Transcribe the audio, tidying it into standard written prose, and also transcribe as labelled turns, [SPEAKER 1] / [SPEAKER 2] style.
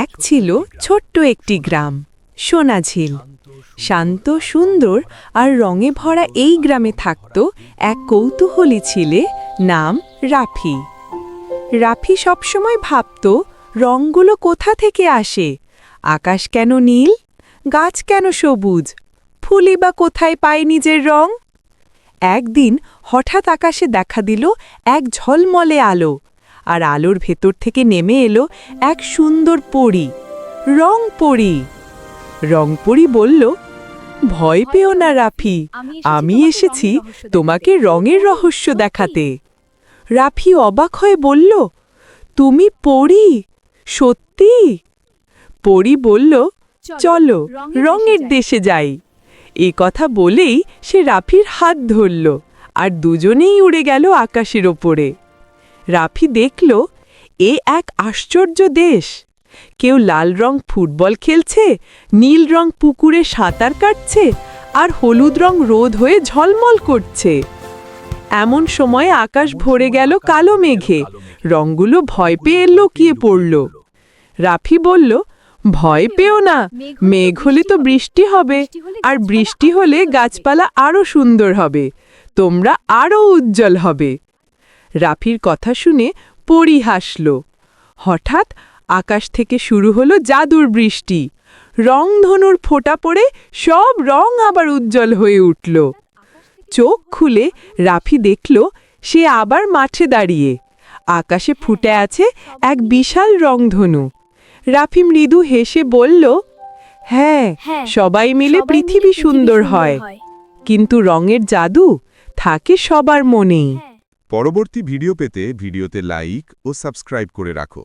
[SPEAKER 1] এক ছিল ছোট্ট একটি গ্রাম সোনাঝিল। শান্ত সুন্দর আর রঙে ভরা এই গ্রামে থাকত এক কৌতূহলী ছেলে, নাম রাফি। রাফি সবসময় ভাবত রঙগুলো কোথা থেকে আসে, আকাশ কেন নীল, গাছ কেন সবুজ, ফুলই বা কোথায় পায় নিজের রং। একদিন হঠাৎ আকাশে দেখা দিল এক ঝলমলে আলো, আর আলোর ভেতর থেকে নেমে এলো এক সুন্দর পরী, রংপরী। রংপরী বলল, ভয় পেও না রাফি, আমি এসেছি তোমাকে রঙের রহস্য দেখাতে। রাফি অবাক হয়ে বলল, তুমি পরী, সত্যি? পরী বলল, চলো রঙের দেশে যাই। এ কথা বলেই সে রাফির হাত ধরল, আর দুজনেই উড়ে গেল আকাশের ওপরে। রাফি দেখল এ এক আশ্চর্য দেশ। কেউ লাল রং ফুটবল খেলছে, নীল রং পুকুরে সাঁতার কাটছে, আর হলুদ রং রোদ হয়ে ঝলমল করছে। এমন সময় আকাশ ভরে গেল কালো মেঘে, রংগুলো ভয় পেয়ে লুকিয়ে পড়ল। রাফি বলল, ভয় পেও না, মেঘ হলে তো বৃষ্টি হবে, আর বৃষ্টি হলে গাছপালা আরো সুন্দর হবে, তোমরা আরো উজ্জ্বল হবে। রাফির কথা শুনে পরী হাসল। হঠাৎ আকাশ থেকে শুরু হলো জাদুর বৃষ্টি। রংধনুর ফোঁটা পড়ে সব রং আবার উজ্জ্বল হয়ে উঠল। চোখ খুলে রাফি দেখল সে আবার মাঠে দাঁড়িয়ে, আকাশে ফুটে আছে এক বিশাল রংধনু। রাফি মৃদু হেসে বলল, হ্যাঁ, সবাই মিলে পৃথিবী সুন্দর হয়, কিন্তু রঙের জাদু থাকে সবার মনেই।
[SPEAKER 2] পরবর্তী ভিডিও পেতে ভিডিওতে লাইক ও সাবস্ক্রাইব করে রাখো।